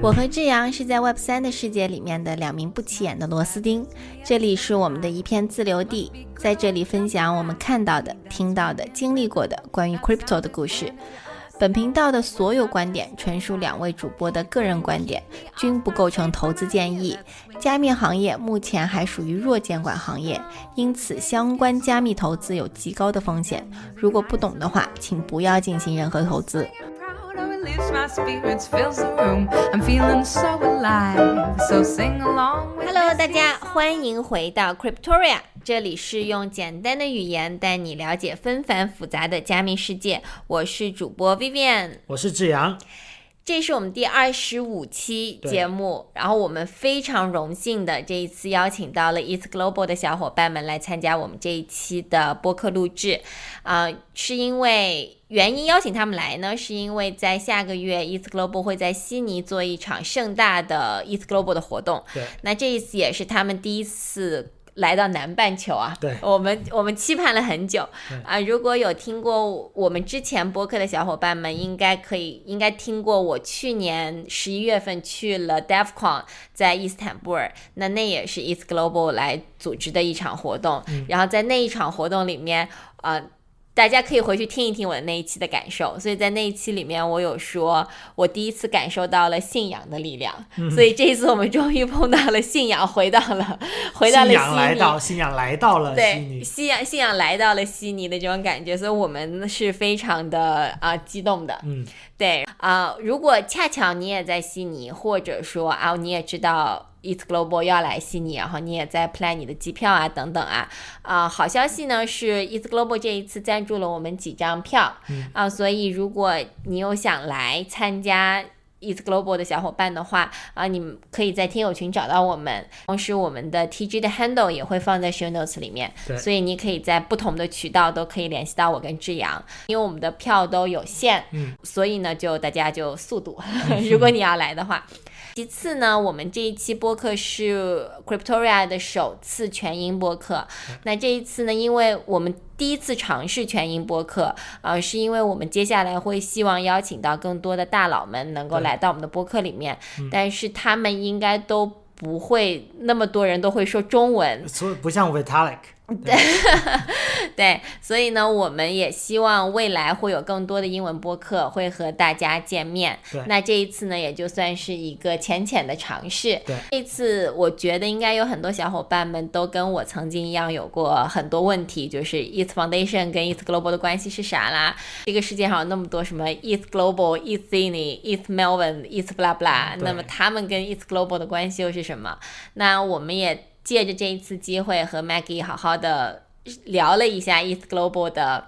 我和志阳是在 Web3 的世界里面的两名不起眼的螺丝钉，这里是我们的一片自留地，在这里分享我们看到的、听到的、经历过的关于 Crypto 的故事。本频道的所有观点纯属两位主播的个人观点，均不构成投资建议。加密行业目前还属于弱监管行业，因此相关加密投资有极高的风险，如果不懂的话，请不要进行任何投资。Hello， 大家欢迎回到 Cryptoria， 这里是用简单的语言带你了解纷繁复杂的加密世界。我是主播 Vivian， 我是志阳。这是我们第25期节目，然后我们非常荣幸的这一次邀请到了 ETHGlobal 的小伙伴们来参加我们这一期的播客录制，是因为原因邀请他们来呢，是因为在下个月 ETHGlobal 会在悉尼做一场盛大的 ETHGlobal 的活动，对，那这一次也是他们第一次来到南半球啊，对，我们期盼了很久啊！如果有听过我们之前播客的小伙伴们，应该听过我去年11月份去了 DevCon， 在伊斯坦布尔，那也是 ETHGlobal 来组织的一场活动，然后在那一场活动里面，大家可以回去听一听我的那一期的感受，所以在那一期里面我有说我第一次感受到了信仰的力量，所以这一次我们终于碰到了信仰，回到了悉尼，信仰来到了悉尼，对，信仰来到了悉尼的这种感觉，所以我们是非常的激动的，对如果恰巧你也在悉尼，或者说你也知道ETHGlobal 要来悉尼，然后你也在 plan 你的机票等等好消息呢是 ETHGlobal 这一次赞助了我们几张票所以如果你有想来参加ETHGlobal 的小伙伴的话你们可以在听友群找到我们，同时我们的 TG 的 handle 也会放在 show notes 里面，所以你可以在不同的渠道都可以联系到我跟志阳，因为我们的票都有限所以呢大家就速度如果你要来的话。其次呢，我们这一期播客是 Cryptoria 的首次全英播客，那这一次呢，因为我们第一次尝试全英播客是因为我们接下来会希望邀请到更多的大佬们能够来到我们的播客里面，但是他们应该都不会那么多人都会说中文，不像 Vitalik对，所以呢我们也希望未来会有更多的英文播客会和大家见面，那这一次呢也就算是一个浅浅的尝试。这一次我觉得应该有很多小伙伴们都跟我曾经一样有过很多问题，就是 ETH Foundation 跟 ETHGlobal 的关系是啥啦，这个世界上有那么多什么 ETHGlobal ETH Sydney ETH Melbourne ETH blah blah， 那么他们跟 ETHGlobal 的关系又是什么？那我们也借着这一次机会和 Maggie 好好的聊了一下 ETHGlobal 的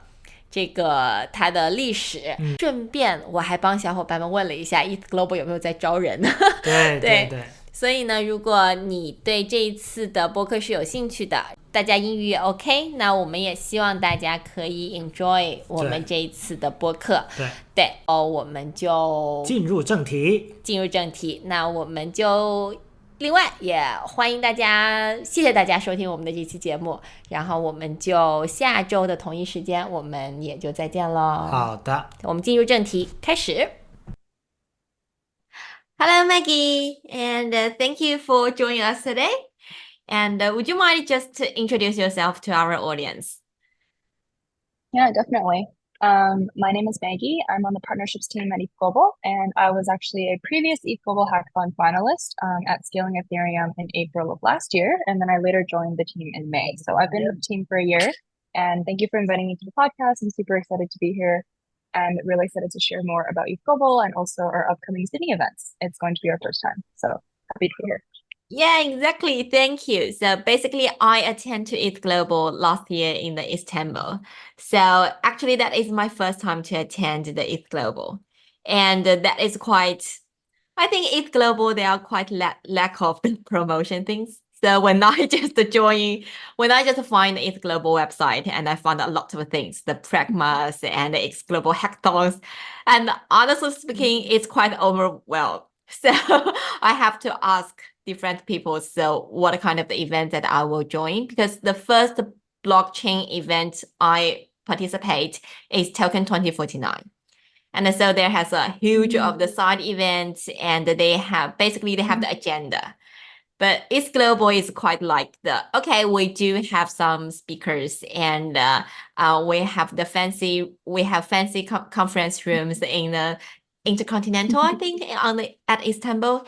这个它的历史，顺便我还帮小伙伴们问了一下 ETHGlobal 有没有在招人对，所以呢如果你对这一次的播客是有兴趣的，大家英语也 OK， 那我们也希望大家可以 enjoy 我们这一次的播客。对我们就进入正题，那我们就另外也欢迎大家，谢谢大家收听我们的这期节目，然后我们就下周的同一时间我们也就再见了。好的，我们进入正题，开始。Hello Maggie, and thank you for joining us today. And would you mind just to introduce yourself to our audience? Yeah, definitely. My name is Maggie. I'm on the partnerships team at ETHGlobal, and I was actually a previous ETHGlobal hackathon finalist at Scaling Ethereum in April of last year, and then I later joined the team in May. So I've been with the team for a year, and thank you for inviting me to the podcast. I'm super excited to be here and really excited to share more about ETHGlobal and also our upcoming Sydney events. It's going to be our first time, so happy to be here. Yeah, exactly. Thank you. So basically, I attended to ETHGlobal last year in the Istanbul. So actually, that is my first time to attend the ETHGlobal. And that is quite, I think ETHGlobal, they are quite lack of the promotion things. So when I just find the ETHGlobal website and I found a lot of things, the Pragmas and the ETHGlobal hackathons, and honestly speaking, it's quite overwhelmed. So I have to ask different people, so what kind of the event that I will join, because the first blockchain event I participate is Token 2049. And so there has a huge of the side events, and they have the agenda. But ETHGlobal is quite like okay, we do have some speakers, and we have fancy conference rooms in the Intercontinental, I think, at Istanbul.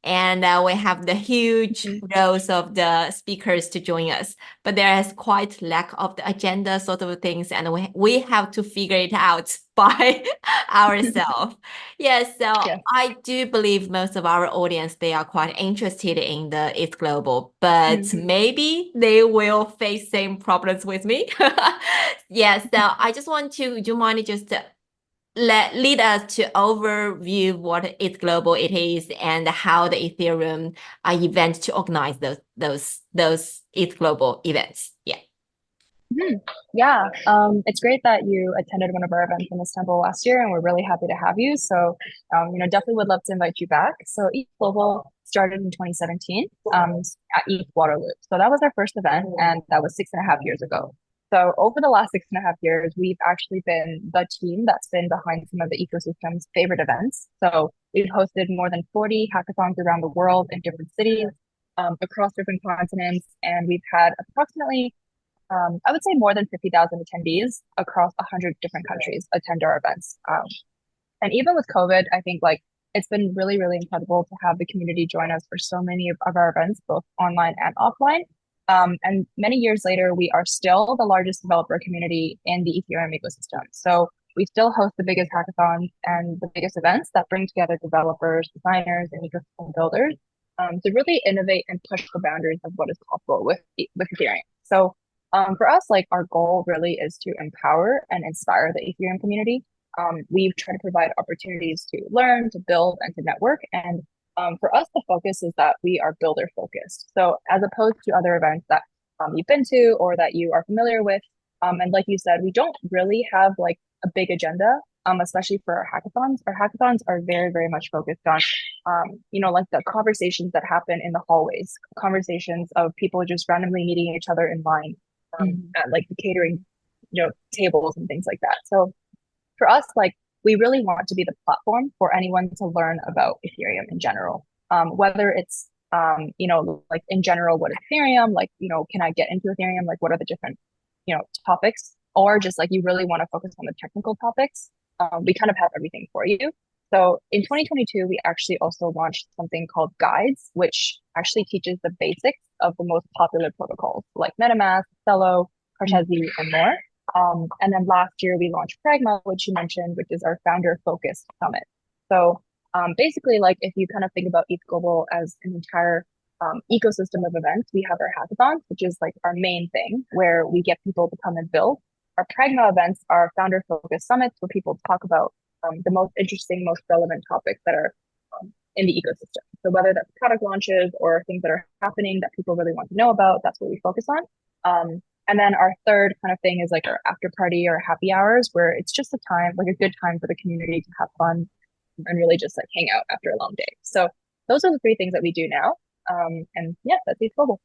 And we have the huge rows of the speakers to join us. But there is quite lack of the agenda sort of things, and we have to figure it out by ourselves. Yes, so I do believe most of our audience, they are quite interested in the ETHGlobal, but maybe they will face same problems with me. Yes, so I just want to, do you mind just lead us to overview what ETHGlobal it is and how the Ethereum event to organize those ETHGlobal events. Yeah. Yeah, it's great that you attended one of our events in Istanbul last year, and we're really happy to have you. So, definitely would love to invite you back. So ETHGlobal started in 2017 at ETH Waterloo. So that was our first event, and that was 6.5 years ago. So over the last 6.5 years, we've actually been the team that's been behind some of the ecosystem's favorite events. So we've hosted more than 40 hackathons around the world in different cities, across different continents, and we've had approximately I would say more than 50,000 attendees across 100 different countries attend our events. And even with COVID, I think it's been really, really incredible to have the community join us for so many of our events, both online and offline. And many years later, we are still the largest developer community in the Ethereum ecosystem. So we still host the biggest hackathons and the biggest events that bring together developers, designers, and ecosystem builders to really innovate and push the boundaries of what is possible with Ethereum. So for us, our goal really is to empower and inspire the Ethereum community. We've tried to provide opportunities to learn, to build, and to network. And for us, the focus is that we are builder focused. So as opposed to other events that you've been to or that you are familiar with, and like you said, we don't really have a big agenda, especially for our hackathons. Our hackathons are very, very much focused on, the conversations that happen in the hallways, conversations of people just randomly meeting each other in line. At the catering, tables and things like that. So for us, we really want to be the platform for anyone to learn about Ethereum in general. Whether it's, in general, what is Ethereum? Can I get into Ethereum? What are the different, topics? Or just you really want to focus on the technical topics. We kind of have everything for you. So in 2022, we actually also launched something called Guides, which actually teaches the basics of the most popular protocols like MetaMask, Celo, Cartesi, and more. And then last year we launched Pragma, which you mentioned, which is our founder-focused summit. So basically, if you kind of think about ETHGlobal as an entire ecosystem of events, we have our hackathons, which is our main thing, where we get people to come and build. Our Pragma events are founder-focused summits where people talk about the most interesting, most relevant topics that are in the ecosystem. So whether that's product launches or things that are happening that people really want to know about, that's what we focus on. And then our third kind of thing is our after party or happy hours, where it's just a time, a good time for the community to have fun and really just hang out after a long day. So those are the three things that we do now. And yeah, that's ETHGlobal.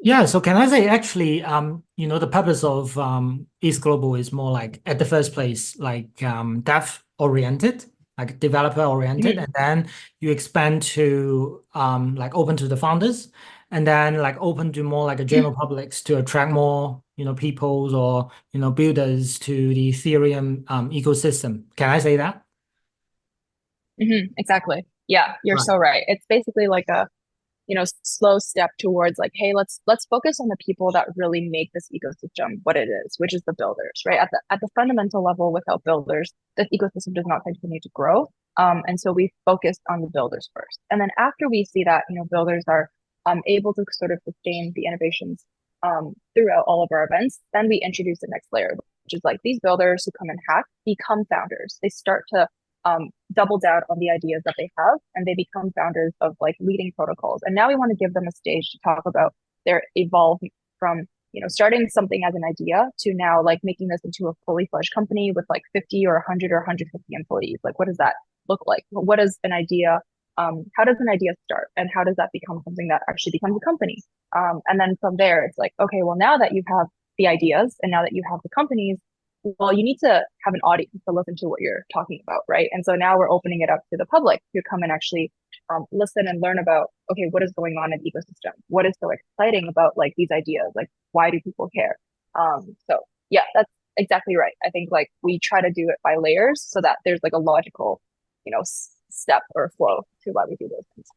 Yeah, so can I say actually, the purpose of ETHGlobal is more at the first place, dev oriented, developer oriented, and then you expand to open to the founders, and then open to more a general publics to attract more peoples or builders to the Ethereum ecosystem. Can I say that? Exactly. Yeah, you're so right. It's basically a slow step towards hey, let's focus on the people that really make this ecosystem what it is, which is the builders, right? At the fundamental level, without builders, this ecosystem does not continue to grow. And so we focused on the builders first. And then after we see that, builders are able to sort of sustain the innovations throughout all of our events, then we introduce the next layer, which is these builders who come and hack become founders. They start to double down on the ideas that they have, and they become founders of leading protocols. And now we want to give them a stage to talk about their evolve from starting something as an idea to now making this into a fully fledged company with 50 or 100 or 150 employees. What does that look like? What is an idea? How does an idea start, and how does that become something that actually becomes a company? And then from there, it's okay, well, now that you have the ideas and now that you have the companies, well, you need to have an audience to listen to what you're talking about, right? And so now we're opening it up to the public to come and actually listen and learn about, okay, what is going on in the ecosystem? What is so exciting about like these ideas? Like, why do people care? So yeah, that's exactly right. I think like we try to do it by layers so that there's like a logical, step or flow to why we do those things.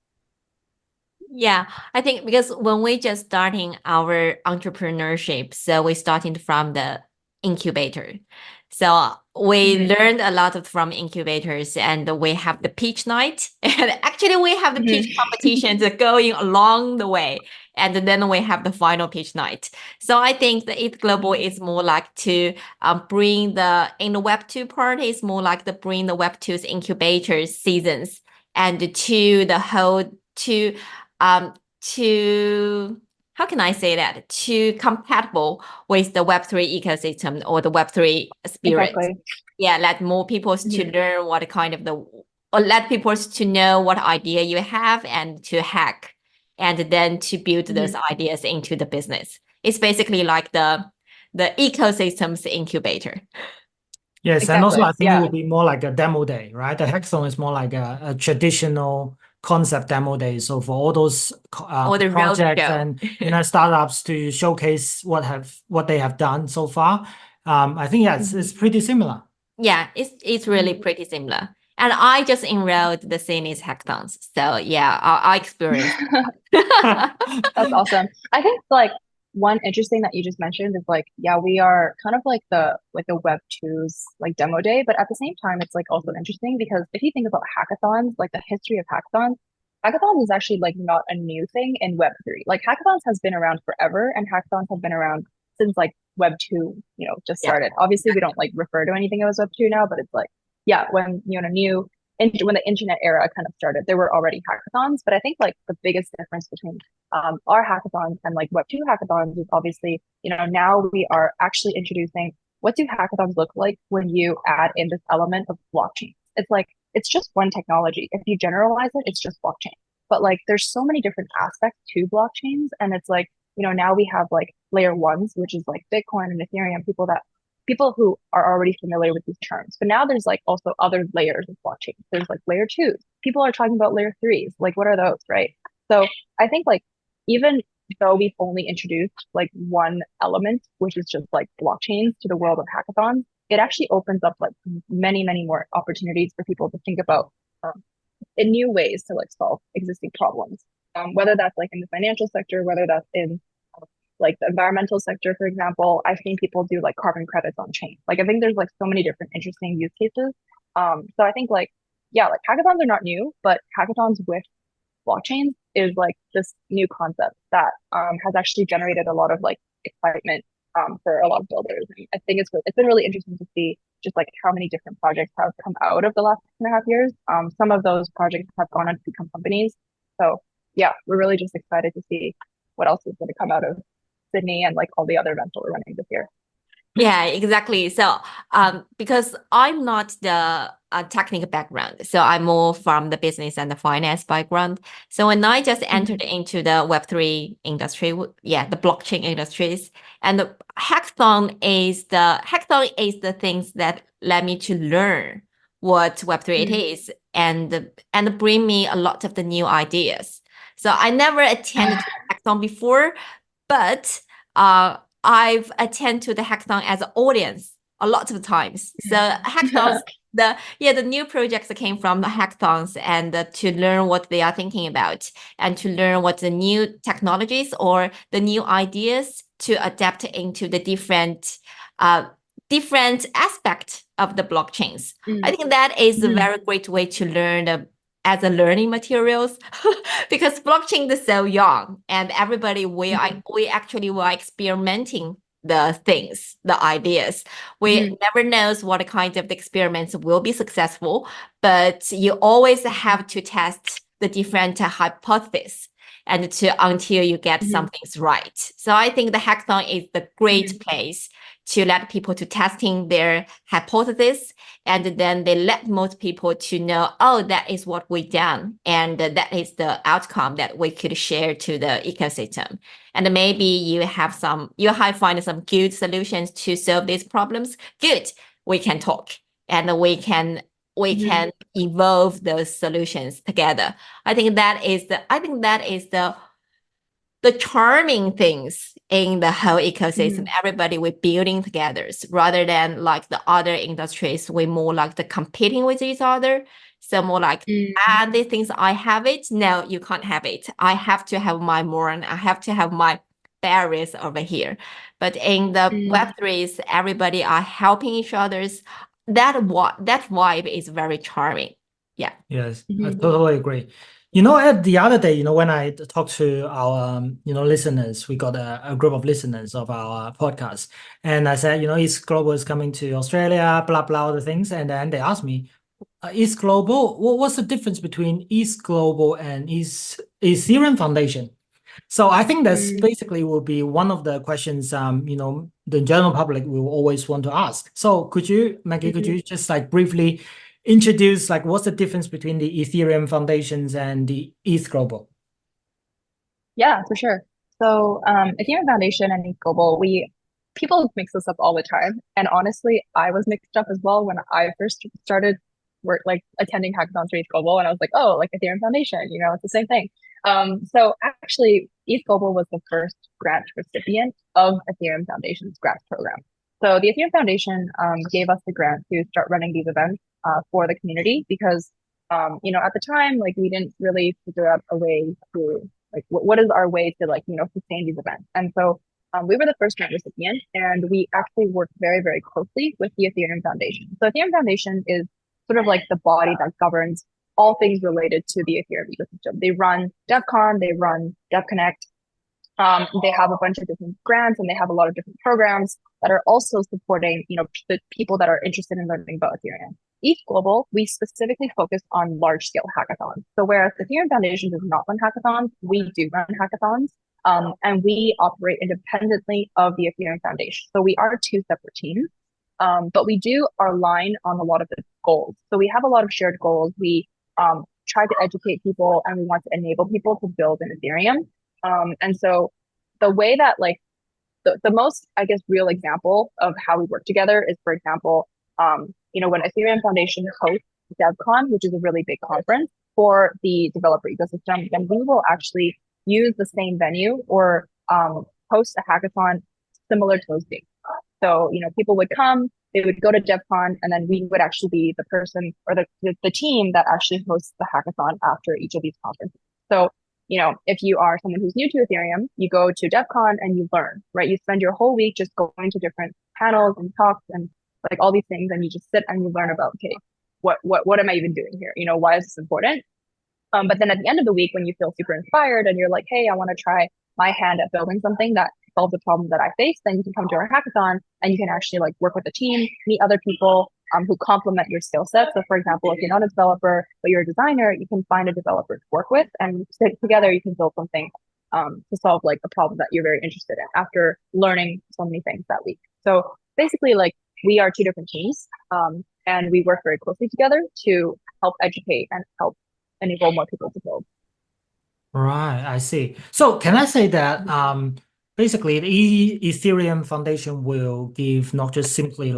Yeah, I think because when we just starting our entrepreneurship, so we starting from the incubator. So we learned a lot from incubators, and we have the pitch night, and actually we have the pitch competitions going along the way, and then we have the final pitch night. So I think the ETHGlobal is more like to bring in the Web2 part is more like the bring the Web2's incubator seasons and to the whole to how can I say that? To compatible with the Web3 ecosystem or the Web3 spirit. Exactly. Yeah, let more people to learn what kind of or let people to know what idea you have and to hack and then to build those ideas into the business. It's basically like the ecosystem's incubator. Yes, Exactly. and also I think it would be more like a demo day, right? The hackathon is more like a traditional concept demo day. So for all those Or the projects roadshow. and startups to showcase what they have done so far, I think it's pretty similar. Yeah, it's really pretty similar. And I just enrolled the Sydney's hackathons. So yeah, I experienced. That's awesome. I think like one interesting that you just mentioned is like, yeah, we are kind of like the Web2's like demo day, but at the same time, it's like also interesting because if you think about hackathons, like the history of hackathons is actually like not a new thing in Web3. Like hackathons has been around forever, and hackathons have been around since like Web2, just started. Obviously, we don't like refer to anything as Web2 now, but it's like, yeah, when when the internet era kind of started, there were already hackathons. But I think like the biggest difference between our hackathons and like Web2 hackathons is obviously, now we are actually introducing what do hackathons look like when you add in this element of blockchain. It's like, it's just one technology. If you generalize it, it's just blockchain. But like, there's so many different aspects to blockchains. And it's like, now we have like layer ones, which is like Bitcoin and Ethereum, people who are already familiar with these terms. But now there's like also other layers of blockchain. There's like layer 2s. People are talking about layer 3s. Like, what are those, right? So I think like, even though we've only introduced like one element, which is just like blockchains to the world of hackathons, it actually opens up like many, many more opportunities for people to think about in new ways to like solve existing problems. Whether that's like in the financial sector, whether that's in like the environmental sector, for example. I've seen people do like carbon credits on chain. Like I think there's like so many different interesting use cases. So I think like, yeah, like hackathons are not new, but hackathons with blockchains is like this new concept that has actually generated a lot of like excitement for a lot of builders. And I think it's been really interesting to see just like how many different projects have come out of the last 2.5 years. Some of those projects have gone on to become companies. So yeah, we're really just excited to see what else is going to come out of Sydney and like all the other events that we're running this year. Yeah, exactly. So, because I'm not the technical background, so I'm more from the business and the finance background. So when I just entered into the Web3 industry, the blockchain industries, and the hackathon is the things that led me to learn what Web3 it is, and bring me a lot of the new ideas. So I never attended a hackathon before, but I've attended to the hackathon as an audience a lot of times. So hackathons, the new projects that came from the hackathons, and to learn what they are thinking about, and to learn what the new technologies or the new ideas to adapt into the different aspect of the blockchains. I think that is a very great way to learn as a learning materials because blockchain is so young, and everybody we actually were experimenting the things, the ideas. We never knows what kind of experiments will be successful, but you always have to test the different hypotheses. and until you get something's right. So I think the hackathon is the great place to let people to testing their hypothesis, and then they let most people to know, oh, that is what we done, and that is the outcome that we could share to the ecosystem. And maybe you have find some good solutions to solve these problems. Good, we can talk and we can evolve those solutions together. I think that is the charming things in the whole ecosystem. Everybody we're building together, rather than like the other industries, we're more like the competing with each other. So more like, these things, I have it. No, you can't have it. I have to have my more, and I have to have my barriers over here. But in the Web3s, everybody are helping each other's. That vibe is very charming. Yeah. Yes, I totally agree. At the other day, when I talked to our, listeners, we got a group of listeners of our podcast, and I said, ETHGlobal is coming to Australia, blah, blah, all the things. And then they asked me, ETHGlobal, what's the difference between ETHGlobal and Ethereum Foundation? So I think that's basically will be one of the questions, the general public will always want to ask. So could you, Maggie, could you just like briefly introduce like what's the difference between the Ethereum Foundations and the ETHGlobal? Yeah, for sure. So Ethereum Foundation and ETHGlobal, people mix this up all the time. And honestly, I was mixed up as well when I first started attending hackathons for ETHGlobal, and I was like, oh, like Ethereum Foundation, it's the same thing. So actually, ETHGlobal was the first grant recipient of Ethereum Foundation's grant program. So the Ethereum Foundation gave us the grant to start running these events for the community because, at the time, like we didn't really figure out a way to like what is our way to sustain these events. And so we were the first grant recipient, and we actually worked very, very closely with the Ethereum Foundation. So Ethereum Foundation is sort of like the body that governs all things related to the Ethereum ecosystem. They run DevCon, they run DevConnect. They have a bunch of different grants, and they have a lot of different programs that are also supporting, the people that are interested in learning about Ethereum. ETHGlobal, we specifically focus on large-scale hackathons. So whereas the Ethereum Foundation does not run hackathons, we do run hackathons, and we operate independently of the Ethereum Foundation. So we are two separate teams, but we do align on a lot of the goals. So we have a lot of shared goals. We try to educate people, and we want to enable people to build in Ethereum. And so the way that the most, I guess, real example of how we work together is, for example, when Ethereum Foundation hosts DevCon, which is a really big conference for the developer ecosystem, then we will actually use the same venue or host a hackathon similar to those days. So, people would come, they would go to DevCon, and then we would actually be the person or the team that actually hosts the hackathon after each of these conferences. So, if you are someone who's new to Ethereum, you go to DevCon and you learn, right? You spend your whole week just going to different panels and talks and like all these things, and you just sit and you learn about, okay, what am I even doing here? Why is this important? But then at the end of the week, when you feel super inspired and you're like, hey, I want to try my hand at building something that solves a problem that I face, then you can come to our hackathon and you can actually work with a team, meet other people who complement your skill set. So for example, if you're not a developer, but you're a designer, you can find a developer to work with, and together you can build something to solve a problem that you're very interested in after learning so many things that week. So basically, we are two different teams, and we work very closely together to help educate and help enable more people to build. Right, I see. So can I say that basically the Ethereum Foundation will give not just simply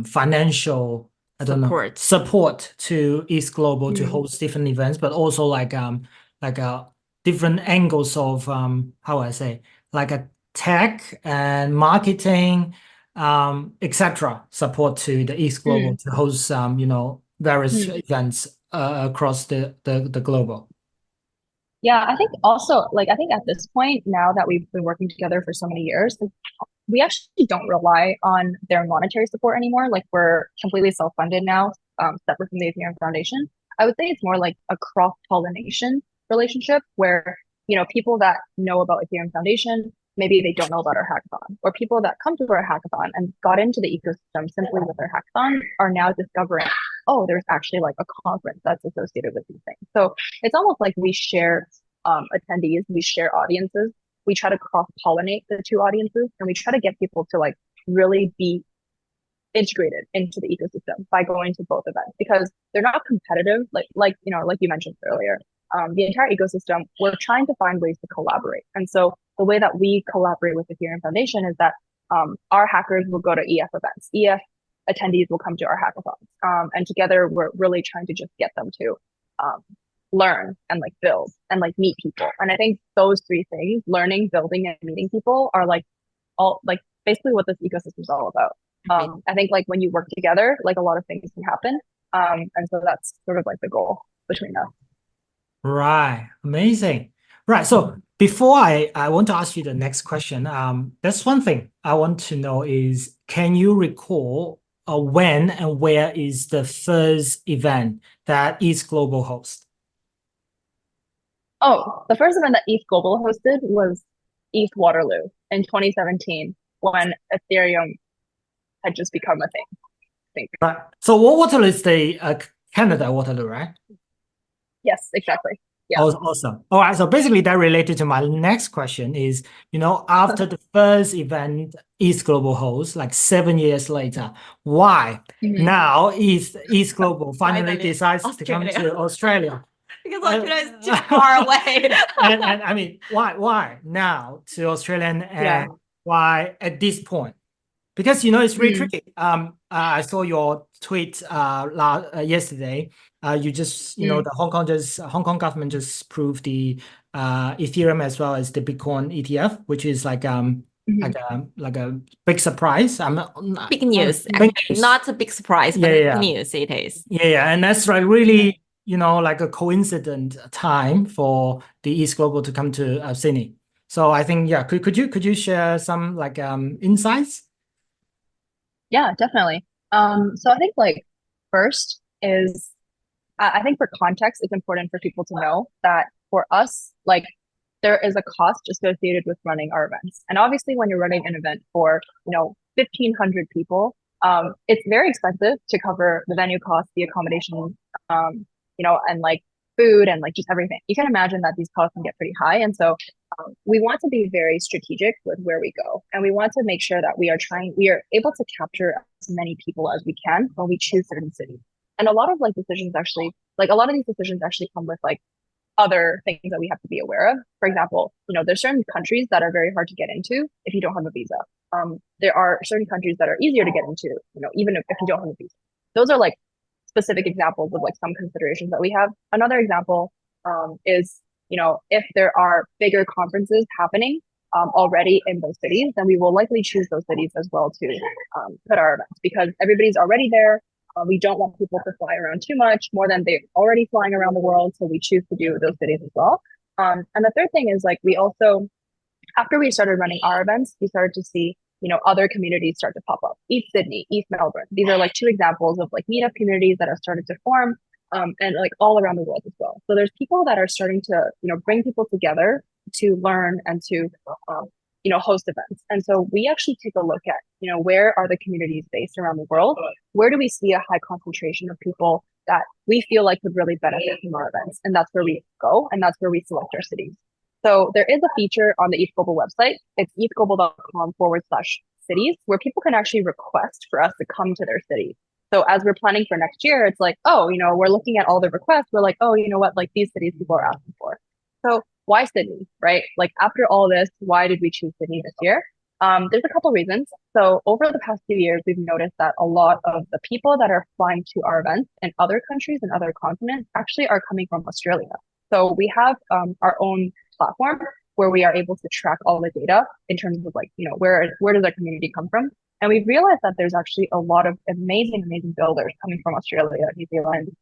financial support to ETHGlobal to host different events, but also different angles of a tech and marketing, etc. support to the ETHGlobal to host various events across the global. Yeah, I think also I think at this point, now that we've been working together for so many years, we actually don't rely on their monetary support anymore. We're completely self-funded now, separate from the Ethereum Foundation. I would say it's more like a cross-pollination relationship where, people that know about Ethereum Foundation, maybe they don't know about our hackathon, or people that come to our hackathon and got into the ecosystem simply with our hackathon are now discovering, oh, there's actually a conference that's associated with these things. So it's almost like we share attendees, we share audiences. We try to cross-pollinate the two audiences, and we try to get people to like really be integrated into the ecosystem by going to both events, because they're not competitive. Like you mentioned earlier, the entire ecosystem, we're trying to find ways to collaborate. And so the way that we collaborate with the Ethereum Foundation is that our hackers will go to EF events. EF attendees will come to our hackathons. And together we're really trying to just get them to learn and like build and like meet people. And I think those three things, learning, building, and meeting people, are like all like basically what this ecosystem is all about. I think like when you work together, like a lot of things can happen. And so that's sort of like the goal between us. Right. Amazing. Right. So before I want to ask you the next question, that's one thing I want to know is, can you recall when and where is the first event that ETHGlobal hosts? Oh, the first event that ETHGlobal hosted was ETH Waterloo in 2017, when Ethereum had just become a thing, I think. Right. So Waterloo is the Canada Waterloo, right? Yes, exactly. Yeah. Awesome. All right. So basically that related to my next question is, after the first event ETHGlobal hosts, like 7 years later, why now ETHGlobal finally decides to come to Australia? Because Australia is too far away. and I mean, why now to Australia, and why at this point? Because it's really tricky. I saw your tweet yesterday. You just the Hong Kong government just approved the Ethereum as well as the Bitcoin ETF, which is like a big surprise. Big news. Big news. Not a big surprise, but big news it is. Yeah, and that's like really like a coincident time for the ETHGlobal to come to Sydney. So I think could you share some like insights? Yeah, definitely. So I think like first is, I think for context, it's important for people to know that for us, like there is a cost associated with running our events. And obviously when you're running an event for, 1,500 people, it's very expensive to cover the venue costs, the accommodation, and like food and like just everything. You can imagine that these costs can get pretty high. And so we want to be very strategic with where we go. And we want to make sure that we are able to capture as many people as we can when we choose certain cities. And a lot of like decisions actually, like a lot of these decisions actually come with like other things that we have to be aware of. For example, there's certain countries that are very hard to get into if you don't have a visa. There are certain countries that are easier to get into, even if you don't have a visa. Those are like specific examples of like some considerations that we have. Another example is, if there are bigger conferences happening already in those cities, then we will likely choose those cities as well to put our events, because everybody's already there. We don't want people to fly around too much, more than they're already flying around the world. So we choose to do those cities as well. And the third thing is like, we also, after we started running our events, we started to see, other communities start to pop up. ETH Sydney, ETH Melbourne. These are like two examples of like meetup communities that have started to form, and like all around the world as well. So there's people that are starting to, bring people together to learn and to, host events. And so we actually take a look at, where are the communities based around the world? Where do we see a high concentration of people that we feel like would really benefit from our events? And that's where we go, and that's where we select our cities. So there is a feature on the ETHGlobal website. It's ethglobal.com/cities, where people can actually request for us to come to their city. So as we're planning for next year, it's like, we're looking at all the requests. We're like, you know what, like these cities people are asking for. So why Sydney, right? Like after all this, why did we choose Sydney this year? There's a couple reasons. So over the past few years, we've noticed that a lot of the people that are flying to our events in other countries and other continents actually are coming from Australia. So we have our own platform where we are able to track all the data in terms of like, where does our community come from? And we've realized that there's actually a lot of amazing builders coming from Australia, New Zealand,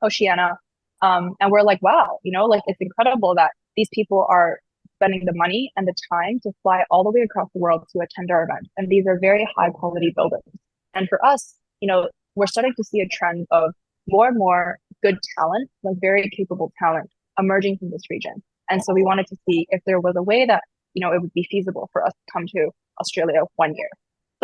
Oceania. And we're like, wow, like it's incredible that these people are spending the money and the time to fly all the way across the world to attend our event. And these are very high quality buildings. And for us, we're starting to see a trend of more and more good talent, like very capable talent emerging from this region. And so we wanted to see if there was a way that, it would be feasible for us to come to Australia one year.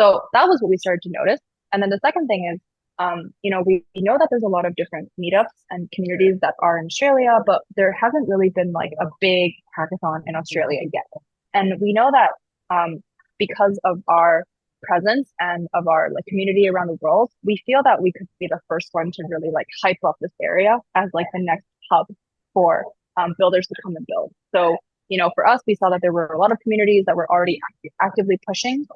So that was what we started to notice. And then the second thing is, we know that there's a lot of different meetups and communities that are in Australia, but there hasn't really been like a big hackathon in Australia yet. And we know that because of our presence and of our like community around the world, we feel that we could be the first one to really like hype up this area as like the next hub for builders to come and build. So, for us, we saw that there were a lot of communities that were already actively pushing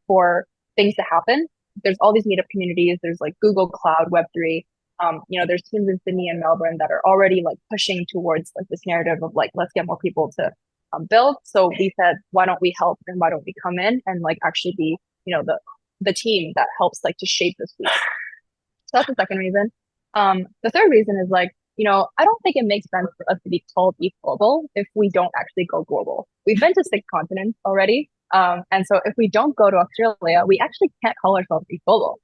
for things to happen. There's all these meetup communities. There's like Google Cloud, Web3. There's teams in Sydney and Melbourne that are already like pushing towards like this narrative of like, let's get more people to build. So we said, why don't we help and why don't we come in and like actually be, the team that helps like to shape this week. So that's the second reason. The third reason is like, I don't think it makes sense for us to be called ETHGlobal if we don't actually go global. We've been to 6 continents already. And so if we don't go to Australia, we actually can't call ourselves ETHGlobal.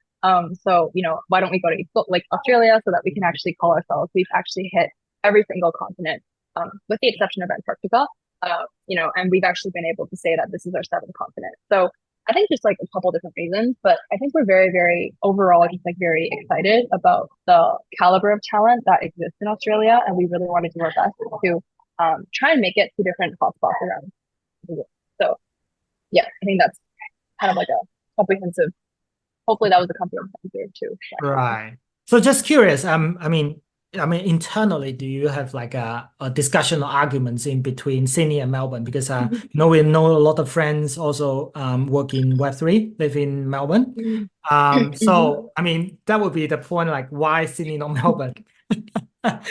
So, why don't we go to like Australia so that we can actually call ourselves, we've actually hit every single continent, with the exception of Antarctica, and we've actually been able to say that this is our 7th continent. So I think just like a couple different reasons, but I think we're very, very overall just like very excited about the caliber of talent that exists in Australia. And we really want to do our best to try and make it to different hotspots around the world. So yeah, I think that's kind of like a comprehensive, hopefully that was a comprehensive answer too. Right. So just curious, I mean, internally, do you have like a discussion or arguments in between Sydney and Melbourne? Because we know a lot of friends also work in Web3, live in Melbourne. So I mean, that would be the point. Like, why Sydney, not Melbourne? That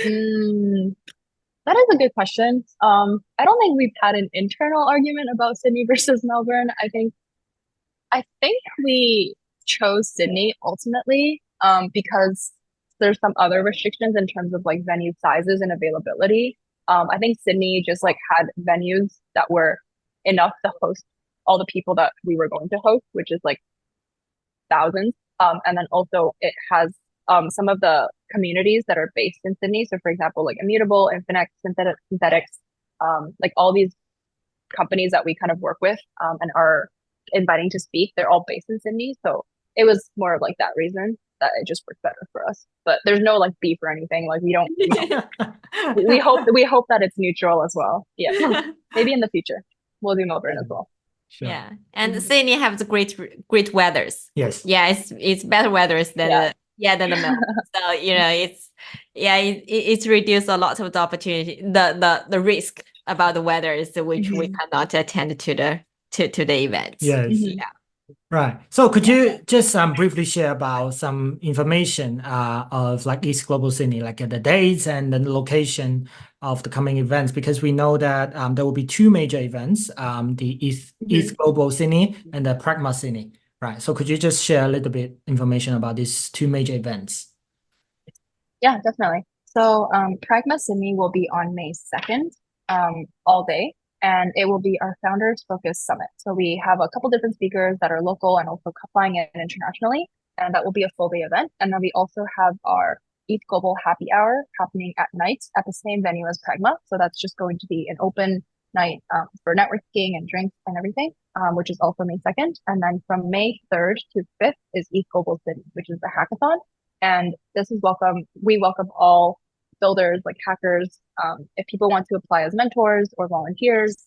is a good question. I don't think we've had an internal argument about Sydney versus Melbourne. I think we chose Sydney ultimately because there's some other restrictions in terms of like venue sizes and availability. I think Sydney just like had venues that were enough to host all the people that we were going to host, which is like thousands. And then also it has some of the communities that are based in Sydney. So for example, like Immutable, Infinix, Synthetics, like all these companies that we kind of work with and are inviting to speak, they're all based in Sydney. So it was more of like that reason that it just works better for us. But there's no like beef or anything. Like we don't. we hope that it's neutral as well. Yeah, maybe in the future we'll do Melbourne as well. Sure. Yeah, and Sydney have the great weathers. Yes. Yeah, it's better weathers than than the Melbourne. So it's reduced a lot of the opportunity, the risk about the weathers which we cannot attend to the events. Yes. Yeah. Right. So could you just briefly share about some information of like ETHGlobal Sydney, like the dates and the location of the coming events? Because we know that there will be 2 major events, the ETHGlobal Sydney and the Pragma Sydney. Right. So could you just share a little bit information about these 2 major events? Yeah, definitely. So Pragma Sydney will be on May 2nd, all day. And it will be our Founders Focus Summit. So we have a couple different speakers that are local and also flying in internationally, and that will be a full day event. And then we also have our ETHGlobal Happy Hour happening at night at the same venue as Pragma. So that's just going to be an open night for networking and drinks and everything, which is also May 2nd. And then from May 3rd to 5th is ETHGlobal Sydney, which is the hackathon. And this is we welcome all builders, like hackers. If people want to apply as mentors or volunteers,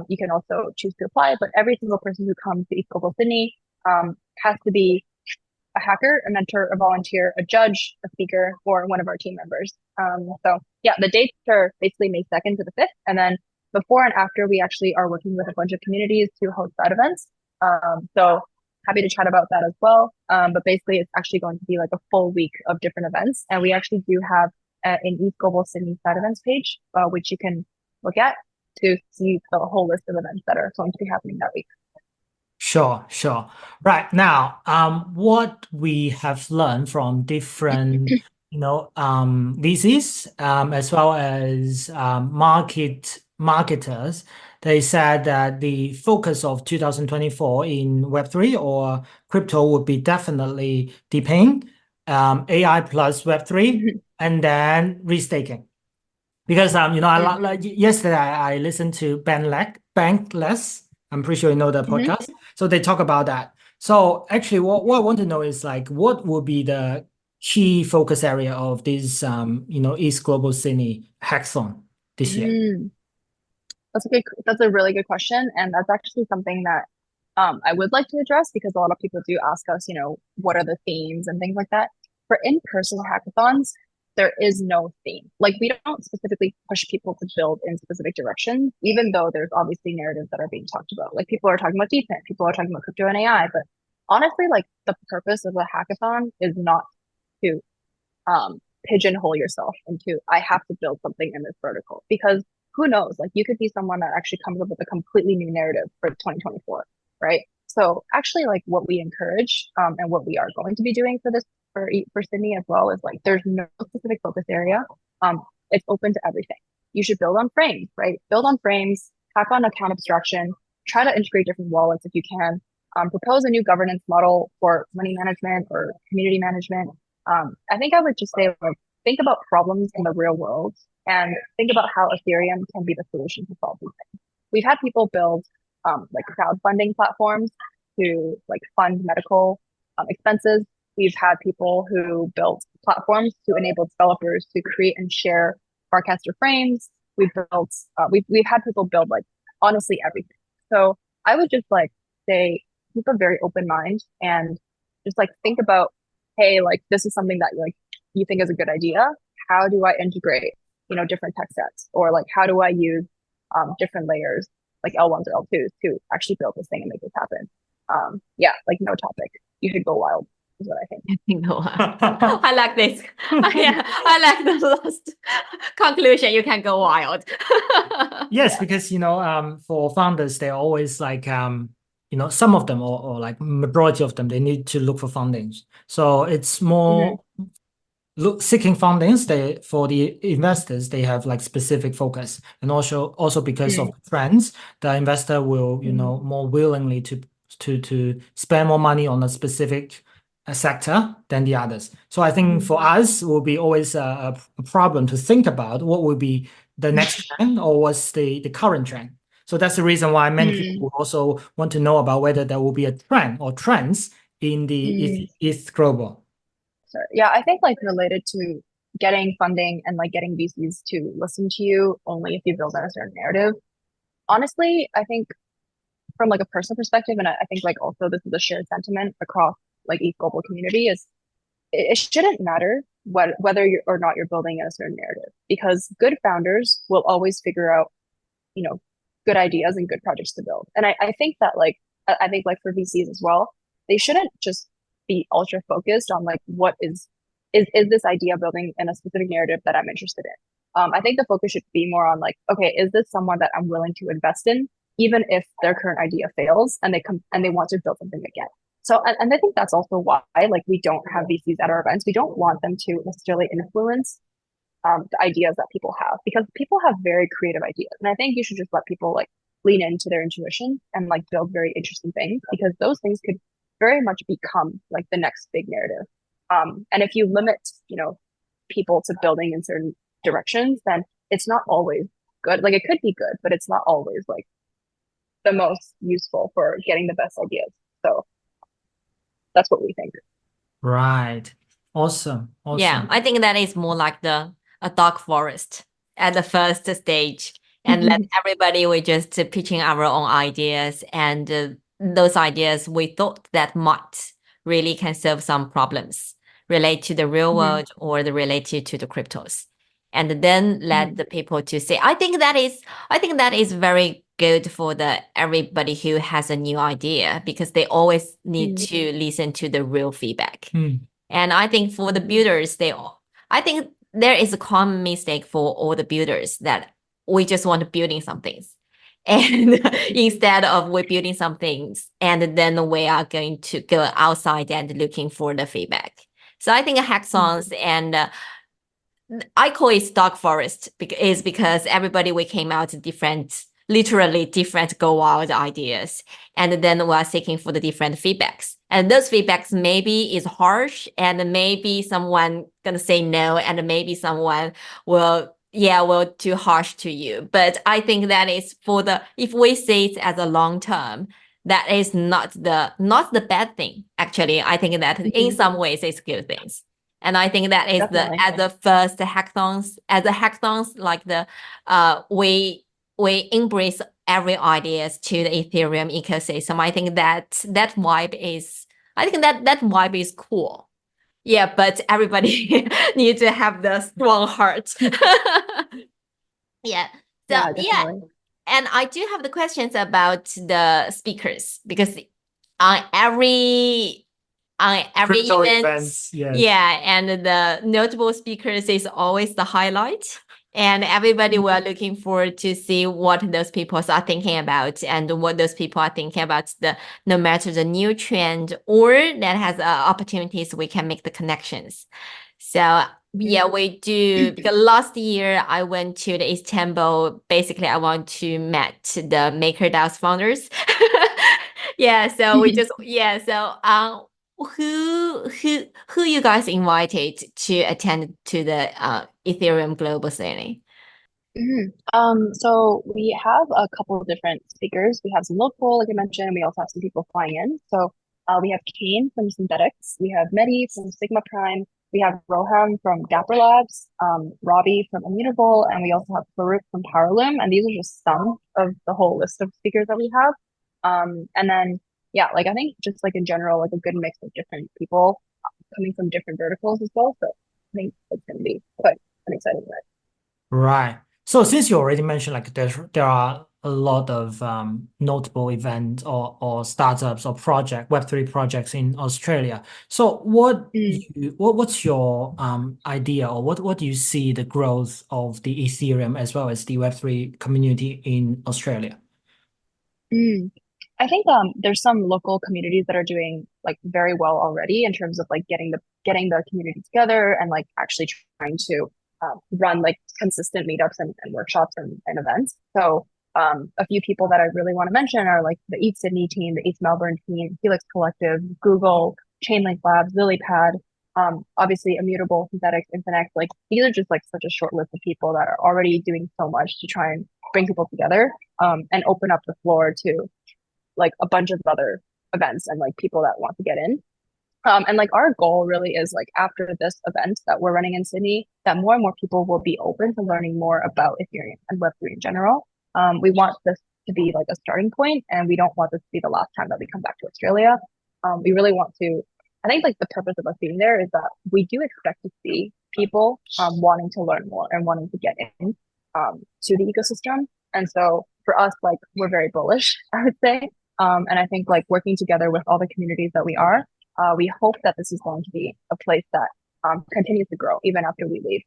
you can also choose to apply. But every single person who comes to ETHGlobal Sydney has to be a hacker, a mentor, a volunteer, a judge, a speaker, or one of our team members. So yeah, the dates are basically May 2nd to the 5th. And then before and after, we actually are working with a bunch of communities to host side events. So happy to chat about that as well. But basically, it's actually going to be like a full week of different events. And we actually do have an ETHGlobal Sydney side events page, which you can look at to see the whole list of events that are going to be happening that week. Sure. Right now, what we have learned from different, VCs, as well as marketers, they said that the focus of 2024 in Web3 or crypto would be definitely deeping, AI plus Web3, and then restaking. Because yesterday I listened to Bankless. I'm pretty sure you know the podcast. So they talk about that. So actually, what I want to know is like, what will be the key focus area of this, ETHGlobal Sydney hackathon this year? That's a really good question, and that's actually something that I would like to address because a lot of people do ask us, what are the themes and things like that. For in-person hackathons, there is no theme. Like, we don't specifically push people to build in specific directions, even though there's obviously narratives that are being talked about. Like, people are talking about DeepIn, people are talking about crypto and AI, but honestly, like, the purpose of a hackathon is not to pigeonhole yourself into, I have to build something in this vertical, because who knows, like, you could be someone that actually comes up with a completely new narrative for 2024, right? So actually, like, what we encourage and what we are going to be doing for this for Sydney as well is like, there's no specific focus area. It's open to everything. You should build on frames, right? Build on frames, hack on account abstraction, try to integrate different wallets if you can, propose a new governance model for money management or community management. I think I would just say, like, think about problems in the real world and think about how Ethereum can be the solution to solve these things. We've had people build like crowdfunding platforms to like fund medical expenses. We've had people who built platforms to enable developers to create and share Farcaster frames. We've had people build like honestly everything. So I would just like say, keep a very open mind and just like think about, hey, like, this is something that like you think is a good idea. How do I integrate, different tech sets, or like how do I use different layers like L1s or L2s to actually build this thing and make this happen? Like, no topic. You should go wild is what I think. I like this. I like the last conclusion. You can go wild. Yes, because for founders, they're always like some of them or like majority of them, they need to look for fundings. So it's more seeking fundings. For the investors, they have like specific focus, and also because of trends, the investor will more willingly to spend more money on a specific sector than the others. So I think for us, it will be always a problem to think about what will be the next trend or what's the current trend. So that's the reason why many people also want to know about whether there will be a trend or trends in the ETHGlobal. Yeah, I think like related to getting funding and like getting VCs to listen to you only if you build on a certain narrative. Honestly, I think from like a personal perspective, and I think like also this is a shared sentiment across like ETHGlobal community, is it shouldn't matter whether you're or not you're building in a certain narrative, because good founders will always figure out, good ideas and good projects to build. And I think that like, I think like for VCs as well, they shouldn't just be ultra focused on like, what is this idea building in a specific narrative that I'm interested in. I think the focus should be more on like, okay, is this someone that I'm willing to invest in, even if their current idea fails and they want to build something again. So, and I think that's also why like we don't have VCs at our events. We don't want them to necessarily influence the ideas that people have, because people have very creative ideas. And I think you should just let people like lean into their intuition and like build very interesting things, because those things could very much become like the next big narrative. And if you limit, people to building in certain directions, then it's not always good. Like, it could be good, but it's not always like the most useful for getting the best ideas. So that's what we think. Right. Awesome. Yeah, I think that is more like a dark forest at the first stage, and let everybody, we just pitching our own ideas, and those ideas we thought that might really can solve some problems related to the real world or related to the cryptos, and then let the people to say, I think that is very good for everybody who has a new idea, because they always need to listen to the real feedback. And I think for the builders, I think there is a common mistake for all the builders, that we just want to building some things, and instead of we building some things, and then we are going to go outside and looking for the feedback. So I think hackathons and I call it dark forest is because everybody, we came out literally different go wild ideas, and then we are seeking for the different feedbacks, and those feedbacks maybe is harsh, and maybe someone gonna say no, and maybe someone will too harsh to you. But I think that is if we see it as a long term, that is not the bad thing. Actually, I think that in some ways it's good things. And I think that is Definitely. as the first hackathons, like we embrace every ideas to the Ethereum ecosystem. I think that vibe is cool. Yeah, but everybody needs to have the strong heart. Yeah. So definitely. And I do have the questions about the speakers, because on every Crypto event, events, yes. yeah, and the notable speakers is always the highlight. And everybody were looking forward to see what those people are thinking about, and what those people are thinking about no matter the new trend or that has opportunities, we can make the connections. So yeah, we do, because last year I went to the Istanbul. Basically, I want to meet the MakerDAO's founders. Yeah, so we just who you guys invited to attend to the ETHGlobal Sydney? So we have a couple of different speakers. We have some local, like I mentioned, and we also have some people flying in. So we have Kane from Synthetics, we have Mehdi from Sigma Prime, we have Roham from Dapper Labs, Robbie from Immutable, and we also have Farouk from Powerloom. And these are just some of the whole list of speakers that we have. And then, yeah, like I think just like in general, like a good mix of different people coming from different verticals as well. So I think it's going to be quite an exciting event. Right. So since you already mentioned, like there are a lot of notable events or startups or Web3 projects in Australia. So what's your idea, or what do you see the growth of the Ethereum as well as the Web3 community in Australia? I think there's some local communities that are doing like very well already in terms of like getting the community together and like actually trying to run like consistent meetups and workshops and events. So a few people that I really want to mention are like the ETH Sydney team, the ETH Melbourne team, Helix Collective, Google, Chainlink Labs, LilyPad, obviously Immutable, Synthetics, Infinex. Like these are just like such a short list of people that are already doing so much to try and bring people together and open up the floor to like a bunch of other events and like people that want to get in. And like our goal really is like after this event that we're running in Sydney, that more and more people will be open to learning more about Ethereum and Web3 in general. We want this to be like a starting point, and we don't want this to be the last time that we come back to Australia. We really want to, I think like the purpose of us being there is that we do expect to see people wanting to learn more and wanting to get in to the ecosystem. And so for us, like we're very bullish, I would say. And I think like working together with all the communities that we are, we hope that this is going to be a place that continues to grow even after we leave.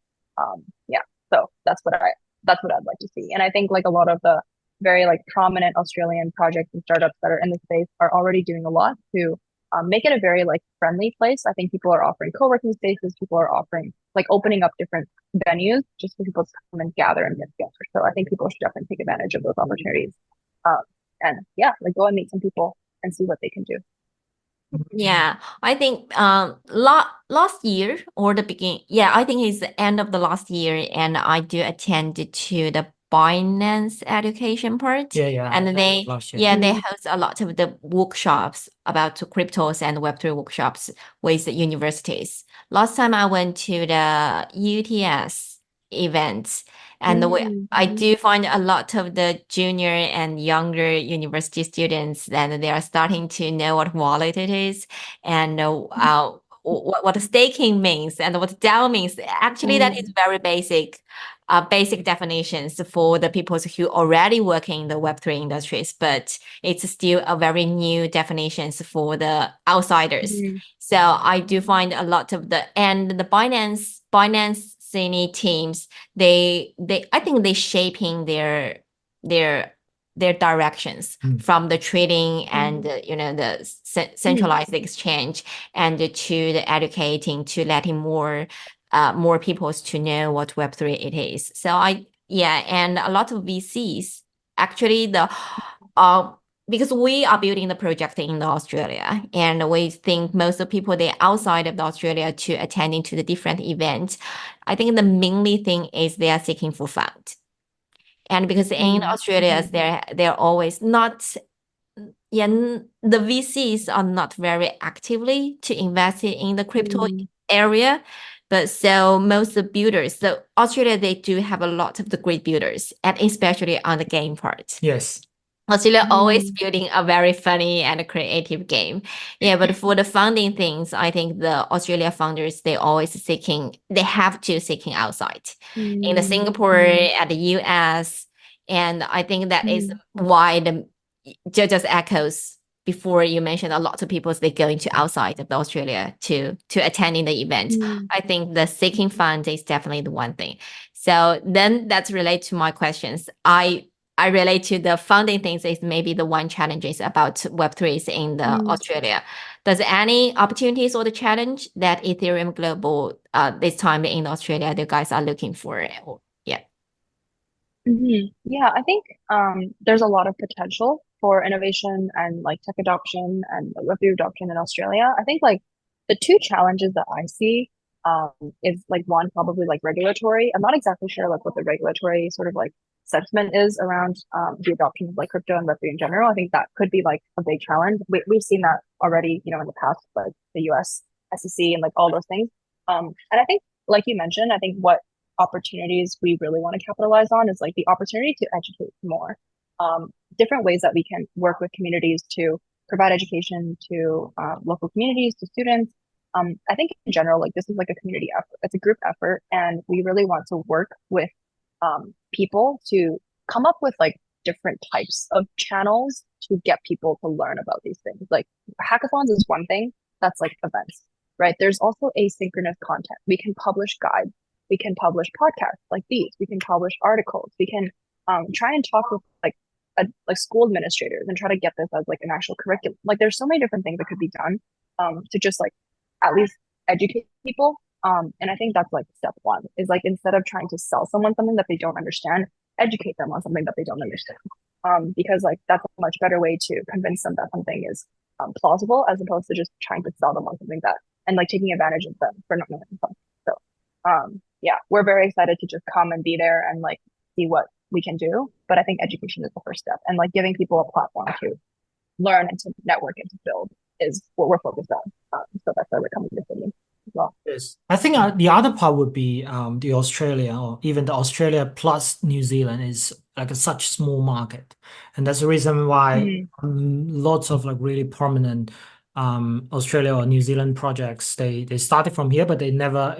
So that's what I'd like to see. And I think like a lot of the very like prominent Australian projects and startups that are in the space are already doing a lot to make it a very like friendly place. I think people are offering co-working spaces. People are offering like opening up different venues just for people to come and gather and get together. So I think people should definitely take advantage of those opportunities. And yeah, like go and meet some people and see what they can do. Yeah, I think last year or the beginning, I think it's the end of the last year, and I do attend to the Binance education part. And they host a lot of the workshops about cryptos and Web3 workshops with the universities. Last time I went to the UTS events, and I do find a lot of the junior and younger university students, and they are starting to know what wallet it is, and what staking means and what DAO means. Actually, that is very basic definitions for the people who already working in the Web3 industries, but it's still a very new definitions for the outsiders. So I do find a lot of the Binance Sydney teams, I think they shaping their directions from the trading and the centralized exchange, and to the educating, to letting more people to know what Web3 it is. So and a lot of VCs actually because we are building the project in Australia, and we think most of the people they're outside of Australia to attending to the different events. I think the mainly thing is they are seeking for fund. And because in Australia, they're always not the VCs are not very actively to invest in the crypto area. But so most of the builders, so Australia, they do have a lot of the great builders, and especially on the game part. Yes. Australia always building a very funny and creative game. Yeah, but for the funding things, I think the Australia founders, they have to seeking outside in the Singapore, at the US. And I think that is why just echoes before you mentioned a lot of people, they go into outside of Australia to attending the event. I think the seeking fund is definitely the one thing. So then that's related to my questions. I relate to the funding things is maybe the one challenge is about Web3s in the Australia. Does any opportunities or the challenge that Ethereum Global this time in Australia, the guys are looking for? Yeah. Yeah, I think there's a lot of potential for innovation and like tech adoption and Web3 adoption in Australia. I think like the two challenges that I see is like one, probably like regulatory. I'm not exactly sure like what the regulatory sort of like sentiment is around the adoption of like crypto and Web3 in general. I think that could be like a big challenge. We've seen that already, you know, in the past, like the US SEC and like all those things. And I think, like you mentioned, I think what opportunities we really want to capitalize on is like the opportunity to educate more. Different ways that we can work with communities to provide education to local communities, to students. I think in general, like this is like a community effort. It's a group effort, and we really want to work with people to come up with like different types of channels to get people to learn about these things. Like hackathons is one thing, that's like events, right? There's also asynchronous content. We can publish guides, we can publish podcasts like these, we can publish articles, we can try and talk with like school administrators and try to get this as like an actual curriculum. Like there's so many different things that could be done to just like at least educate people. And I think that's like step one is like, instead of trying to sell someone something that they don't understand, educate them on something that they don't understand. Because like that's a much better way to convince them that something is plausible, as opposed to just trying to sell them on something that, and like taking advantage of them for not knowing something. So yeah, we're very excited to just come and be there and like see what we can do. But I think education is the first step, and like giving people a platform to learn and to network and to build is what we're focused on. So that's why we're coming to Sydney as well. Yes. I think the other part would be the Australia, or even the Australia plus New Zealand is like such small market. And that's the reason why lots of like really prominent Australia or New Zealand projects, they started from here, but they never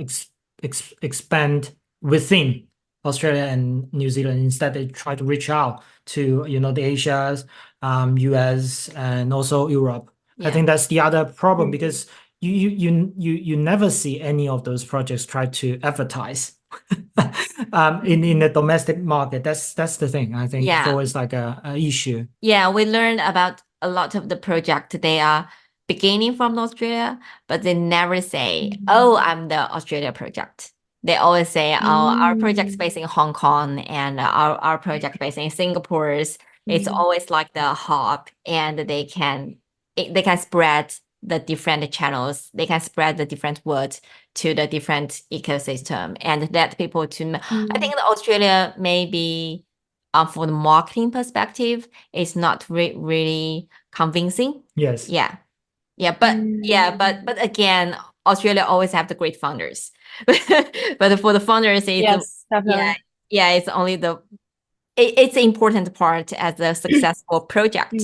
expand within Australia and New Zealand. Instead, they try to reach out to, you know, the Asias, US, and also Europe. Yeah. I think that's the other problem, because you never see any of those projects try to advertise in the domestic market. That's the thing. I think it's always like a issue. Yeah, we learned about a lot of the project. They are beginning from Australia, but they never say, "Oh, I'm the Australia project." They always say, "Oh, our project's based in Hong Kong, and our project based in Singapore." It's always like the hub, and they can spread the different channels. They can spread the different words to the different ecosystem and let people to know. I think Australia maybe for the marketing perspective is not really convincing. Yes. Yeah. But again, Australia always have the great founders. But for the founders, it's definitely. It's only it's an important part as a successful project.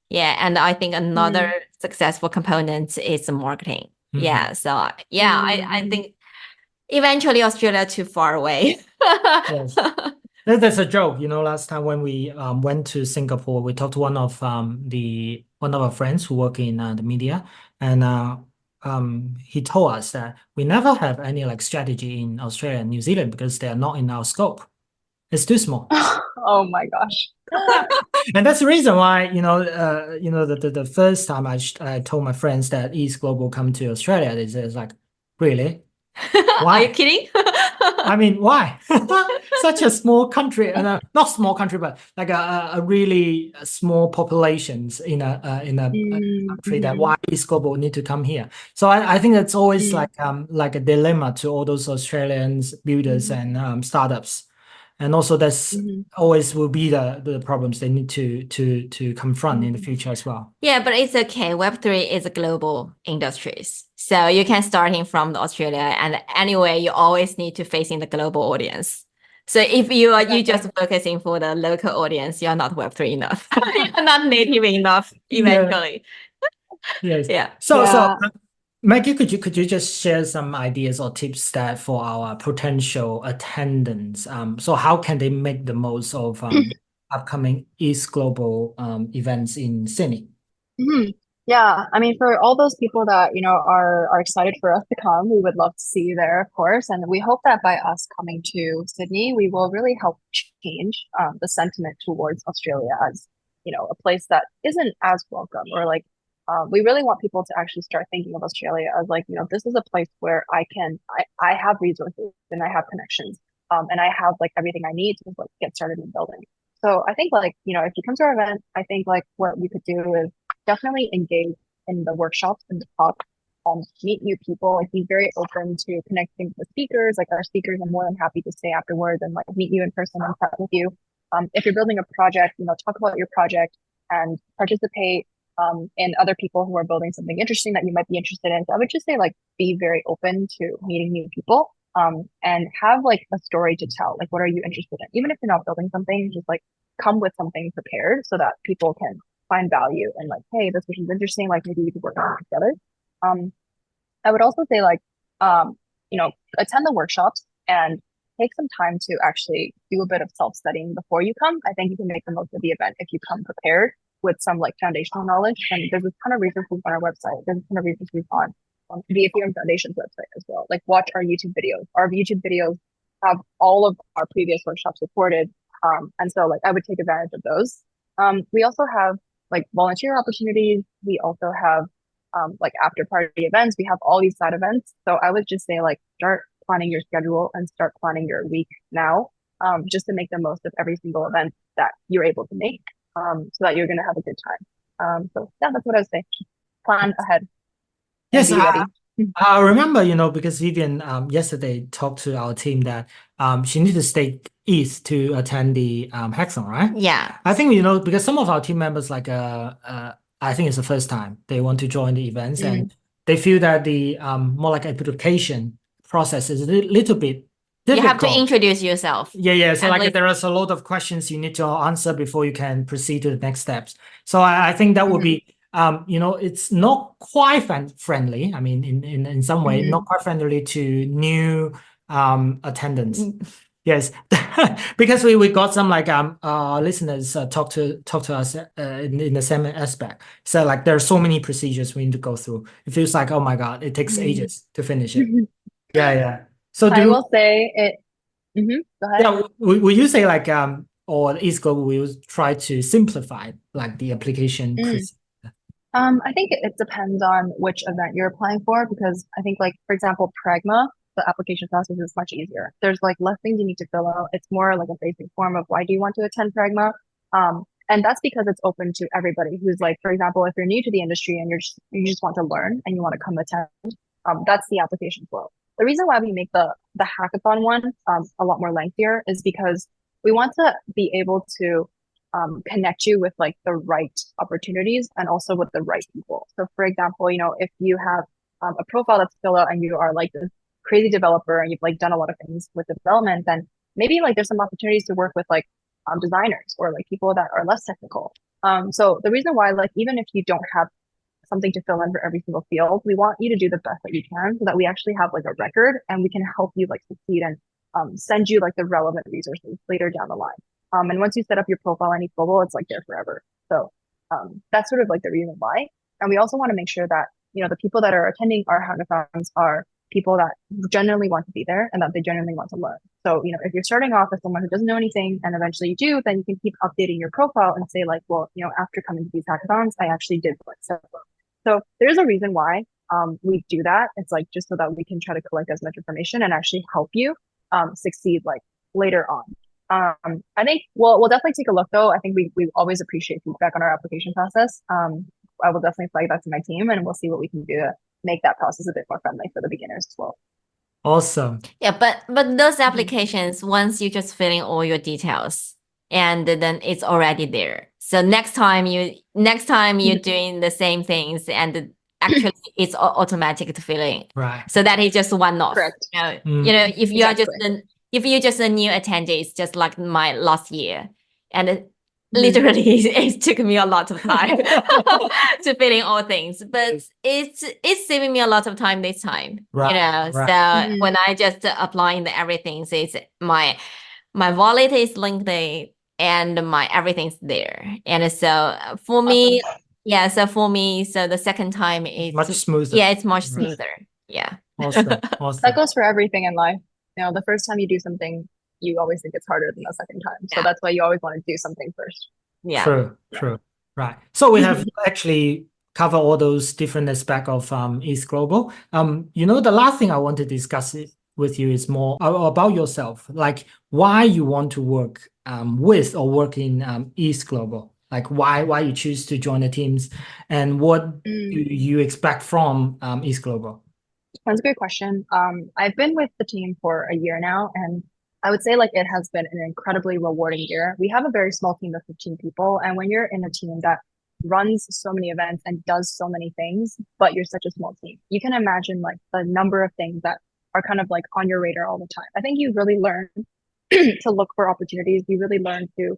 Yeah, and I think another successful component is marketing. Yeah, so I think eventually Australia too far away. Yes. That's a joke. You know, last time when we went to Singapore, we talked to one of our friends who work in the media, and he told us that we never have any like strategy in Australia and New Zealand because they are not in our scope. It's too small. Oh my gosh. And that's the reason why, the first time I told my friends that ETHGlobal come to Australia, they said, like, really? Why? Are you kidding? I mean, why? Such a small country, not small country, but like a really small populations in a country, that why ETHGlobal need to come here. So I think that's always like a dilemma to all those Australians builders and startups. and also that's always will be the problems they need to confront in the future as well. Yeah, but it's okay. Web3 is a global industries. So you can starting from Australia, and anyway, you always need to face in the global audience. So if you just focusing for the local audience, you're not Web3 enough. You're not native enough eventually. Yes. Yeah. So Maggie, could you just share some ideas or tips that for our potential attendants? So how can they make the most of upcoming ETHGlobal events in Sydney? Yeah, I mean, for all those people that, are excited for us to come, we would love to see you there, of course. And we hope that by us coming to Sydney, we will really help change the sentiment towards Australia as, a place that isn't as welcome, or like, we really want people to actually start thinking of Australia as like, this is a place where I have resources and I have connections, and I have like everything I need to like get started in building. So I think like, if you come to our event, I think like what you could do is definitely engage in the workshops and the talks, meet new people, like be very open to connecting with the speakers. Like our speakers are more than happy to stay afterwards and like meet you in person and chat with you. If you're building a project, talk about your project and participate in other people who are building something interesting that you might be interested in. So I would just say like be very open to meeting new people, and have like a story to tell. Like what are you interested in? Even if you're not building something, just like come with something prepared so that people can find value and like, hey, this is interesting, like maybe we could work on it together. I would also say like, attend the workshops and take some time to actually do a bit of self-studying before you come. I think you can make the most of the event if you come prepared with some like foundational knowledge. And there's a ton of resources on our website. There's a ton of resources on the Ethereum Foundation's website as well. Like watch our YouTube videos. Our YouTube videos have all of our previous workshops recorded. And so like I would take advantage of those. We also have like volunteer opportunities. We also have like after party events. We have all these side events. So I would just say like start planning your schedule and start planning your week now, just to make the most of every single event that you're able to make, so that you're going to have a good time. So yeah, that's what I would say. Plan ahead. Yes, I remember, because Vivian yesterday talked to our team that she needed to stay east to attend the hackathon, right? Yeah. I think, because some of our team members, like, I think it's the first time they want to join the events, and they feel that the more like application process is a little bit difficult. You have to introduce yourself. Yeah. So like there is a lot of questions you need to answer before you can proceed to the next steps. So I think that would be, it's not quite friendly. I mean, in some way, not quite friendly to new attendants. Yes, because we got some like listeners talk to us in the same aspect. So like there are so many procedures we need to go through. It feels like, oh my God, it takes ages to finish it. Yeah. So I will say it. Go ahead. Yeah, will you say like or ETHGlobal will try to simplify like the application procedure? I think it depends on which event you're applying for, because I think like, for example, Pragma, the application process is much easier. There's like less things you need to fill out. It's more like a basic form of why do you want to attend Pragma? And that's because it's open to everybody who's like, for example, if you're new to the industry and you just want to learn and you want to come attend, that's the application flow. The reason why we make the hackathon one a lot more lengthier is because we want to be able to connect you with like the right opportunities and also with the right people. So for example, if you have a profile that's filled out and you are like this crazy developer and you've like done a lot of things with development, then maybe like there's some opportunities to work with like designers or like people that are less technical. So the reason why, like, even if you don't have something to fill in for every single field, we want you to do the best that you can so that we actually have like a record and we can help you like succeed and send you like the relevant resources later down the line. And once you set up your profile on ETHGlobal, it's like there forever. So that's sort of like the reason why. And we also want to make sure that, the people that are attending our hackathons are people that genuinely want to be there and that they genuinely want to learn. So, if you're starting off as someone who doesn't know anything and eventually you do, then you can keep updating your profile and say like, well, after coming to these hackathons, I actually did like stuff. So there's a reason why we do that. It's like just so that we can try to collect as much information and actually help you succeed like later on. I think we'll definitely take a look though. I think we always appreciate feedback on our application process. I will definitely flag that to my team and we'll see what we can do to make that process a bit more friendly for the beginners as well. Awesome. Yeah, but those applications, once you just fill in all your details, and then it's already there. So next time you're doing the same things, and actually it's automatic to fill in. Right. So that is just one off. Correct. You know, if you Exactly. are if you're just a new attendee, it's just like my last year, and literally it took me a lot of time to fill in all things, but it's saving me a lot of time this time. Right, You know, right. so when I just applying everything, so it's my wallet is linked and my everything's there, and so for me, yeah, so for me, so the second time is Much smoother. Yeah, it's much Right. smoother. Yeah. Awesome. That Awesome. goes for everything in life. You know, the first time you do something, you always think it's harder than the second time. So Yeah. that's why you always want to do something first. Yeah. True. Right. So we have actually covered all those different aspects of ETHGlobal. The last thing I want to discuss with you is more about yourself, like why you want to work with or work in ETHGlobal, like why you choose to join the teams, and what do you expect from ETHGlobal? That's a great question. I've been with the team for a year now, and I would say like it has been an incredibly rewarding year. We have a very small team of 15 people, and when you're in a team that runs so many events and does so many things, but you're such a small team, you can imagine like the number of things that are kind of like on your radar all the time. I think you really learn to look for opportunities. You really learn to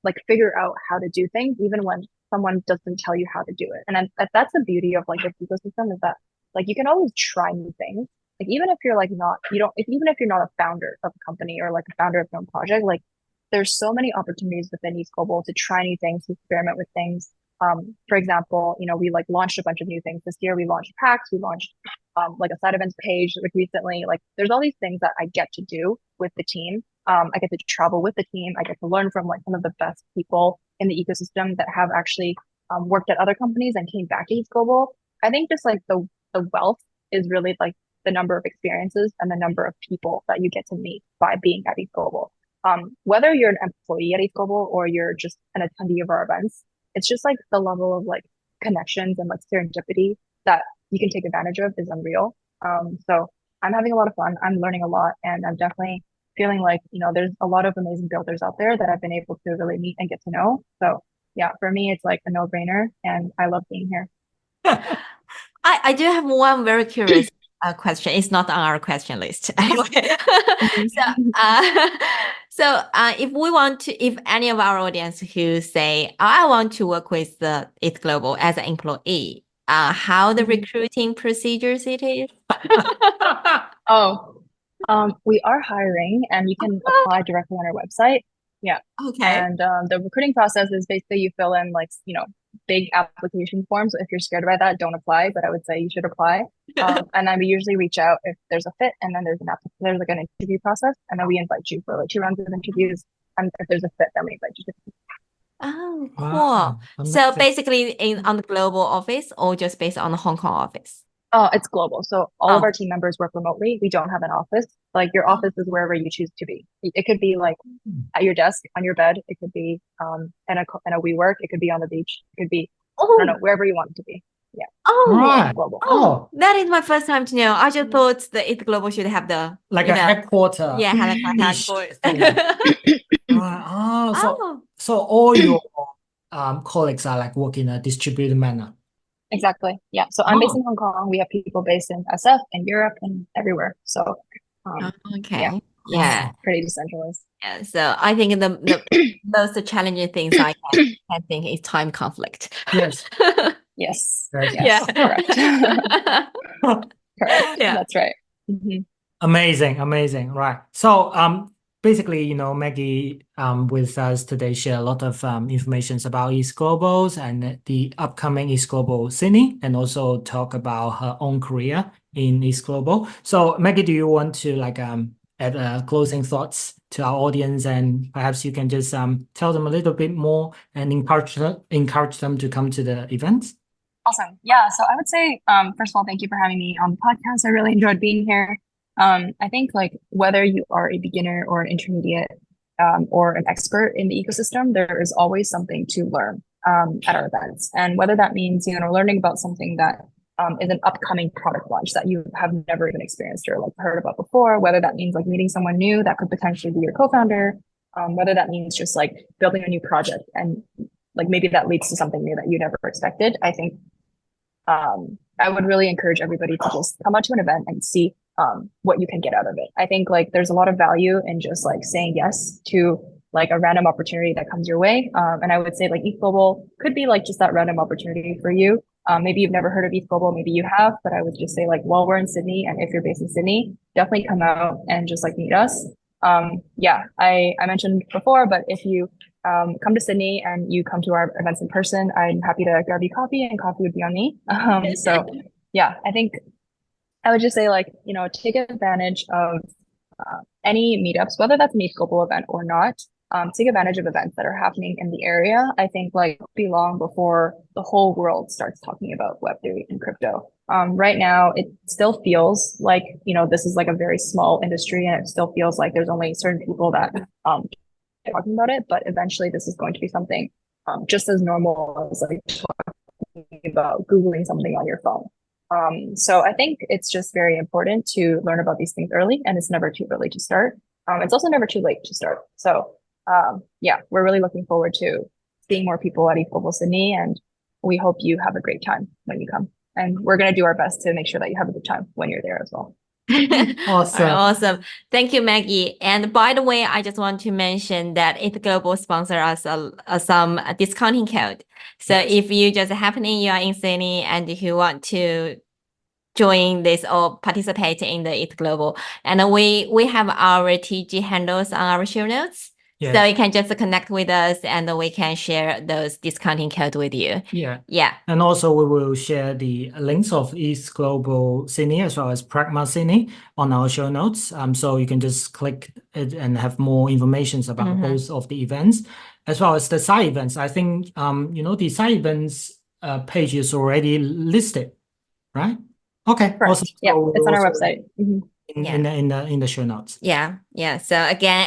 like figure out how to do things, even when someone doesn't tell you how to do it. And that's the beauty of like this ecosystem, is that like you can always try new things. Like even if you're like even if you're not a founder of a company or like a founder of your own project, like there's so many opportunities within ETHGlobal to try new things, to experiment with things. For example, we like launched a bunch of new things this year. We launched packs, we launched like a side events page recently. Like there's all these things that I get to do with the team. I get to travel with the team. I get to learn from like some of the best people in the ecosystem that have actually worked at other companies and came back to ETHGlobal. I think just like the wealth is really like the number of experiences and the number of people that you get to meet by being at ETHGlobal. Whether you're an employee at ETHGlobal or you're just an attendee of our events, it's just like the level of like connections and like serendipity that you can take advantage of is unreal. So I'm having a lot of fun. I'm learning a lot, and I'm definitely feeling like, there's a lot of amazing builders out there that I've been able to really meet and get to know. So yeah, for me, it's like a no-brainer, and I love being here. I do have one very curious question. It's not on our question list. Anyway. So if any of our audience who say, I want to work with the ETHGlobal as an employee, how the recruiting procedures it is? We are hiring, and you can apply directly on our website. Yeah. Okay. And the recruiting process is basically you fill in like, big application forms. If you're scared about that, don't apply, but I would say you should apply. And then we usually reach out if there's a fit, and then there's like an interview process, and then we invite you for like 2 rounds of interviews. And if there's a fit, then we invite you to. Oh, cool. Wow. So basically on the global office, or just based on the Hong Kong office? It's global. So all of our team members work remotely. We don't have an office. Like your office is wherever you choose to be. It could be like at your desk, on your bed. It could be in a WeWork. It could be on the beach. It could be I don't know, wherever you want it to be. Yeah. Right. Global. That is my first time to know. I just thought the ETHGlobal should have the like a headquarter. Yeah, headquarters. Right. So all your colleagues are like working in a distributed manner. Exactly. Yeah. So I'm based in Hong Kong. We have people based in SF and Europe and everywhere. So okay. Yeah. Pretty decentralized. Yeah. So I think the most challenging things I can think is time conflict. Yes. Yes. Yeah. Correct. Correct. Yeah. That's right. Amazing. Right. So basically, Maggie with us today share a lot of information about ETHGlobal and the upcoming ETHGlobal Sydney, and also talk about her own career in ETHGlobal. So Maggie, do you want to add closing thoughts to our audience, and perhaps you can just tell them a little bit more and encourage them to come to the event? Awesome. Yeah. So I would say, first of all, thank you for having me on the podcast. I really enjoyed being here. I think like whether you are a beginner or an intermediate or an expert in the ecosystem, there is always something to learn at our events. And whether that means, learning about something that is an upcoming product launch that you have never even experienced or like heard about before, whether that means like meeting someone new that could potentially be your co-founder, whether that means just like building a new project and like maybe that leads to something new that you never expected. I think I would really encourage everybody to just come out to an event and see what you can get out of it. I think like there's a lot of value in just like saying yes to like a random opportunity that comes your way. And I would say like ETHGlobal could be like just that random opportunity for you. Maybe you've never heard of ETHGlobal, maybe you have, but I would just say like, while we're in Sydney and if you're based in Sydney, definitely come out and just like meet us. Yeah, I mentioned before, but if you come to Sydney and you come to our events in person, I'm happy to grab you coffee and coffee would be on me. So yeah, I think I would just say like, you know, take advantage of any meetups, whether that's an ETHGlobal event or not. Take advantage of events that are happening in the area. I think like it'll be long before the whole world starts talking about Web3 and crypto. Right now, it still feels like, you know, this is like a very small industry and it still feels like there's only certain people that talking about it, but eventually this is going to be something just as normal as like talking about Googling something on your phone. So I think it's just very important to learn about these things early, and it's never too early to start. It's also never too late to start. So yeah, we're really looking forward to seeing more people at ETHGlobal Sydney, and we hope you have a great time when you come. And we're going to do our best to make sure that you have a good time when you're there as well. Awesome. Awesome. Thank you, Maggie. And by the way, I just want to mention that ETHGlobal sponsor us some discounting code. So if you just happening you are in Sydney and if you want to join this or participate in the ETHGlobal, and we have our TG handles on our show notes. Yes. So you can just connect with us and we can share those discounting code with you. Yeah. And also we will share the links of ETHGlobal Sydney as well as Pragma Sydney on our show notes. So you can just click it and have more information about both of the events as well as the side events. I think, you know, the side events page is already listed, right? Okay. Awesome. Yeah, so it's on our website. In the show notes. Yeah. So again,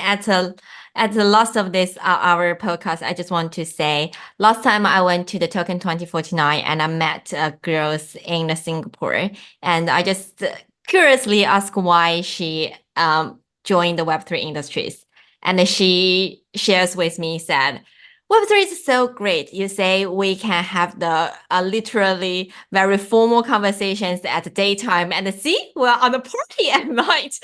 at the last of this our podcast, I just want to say, last time I went to the Token 2049 and I met girls in Singapore, and I just curiously asked why she joined the Web3 industries, and she shares with me, said, Web3 is so great. You say we can have the literally very formal conversations at the daytime, and see, we're on a party at night.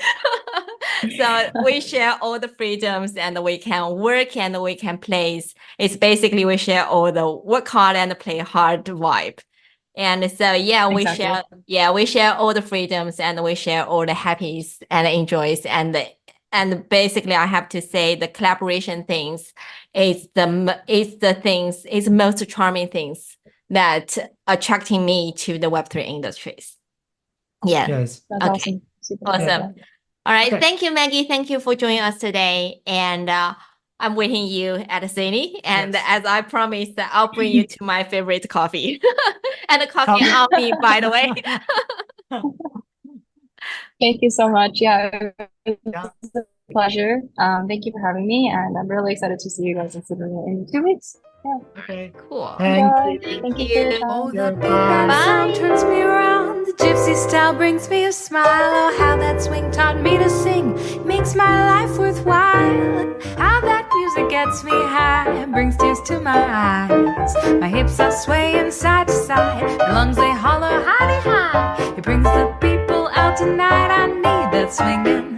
So we share all the freedoms and we can work and we can play. It's basically we share all the work hard and play hard vibe. And so, yeah, we share all the freedoms and we share all the happies and enjoys and basically, I have to say the collaboration things is the most charming things that attracting me to the Web3 industries. Yeah. Yes. That's awesome. Super Awesome. cool. All right. Okay. Thank you, Maggie. Thank you for joining us today. And I'm waiting you at Sydney. And as I promised, I'll bring you to my favorite coffee. And the coffee on me, by the way. Thank you so much. Yeah, it's a pleasure. Thank you for having me, and I'm really excited to see you guys in Sydney in 2 weeks. Yeah. Okay, cool. Thank you. Thank you for your time. Oh, that big band sound turns me around. The gypsy style brings me a smile. Oh, how that swing taught me to sing makes my life worthwhile. How that music gets me high, brings tears to my eyes. My hips are swaying side to side, my lungs they holler high. It brings the people out tonight. I need that swinging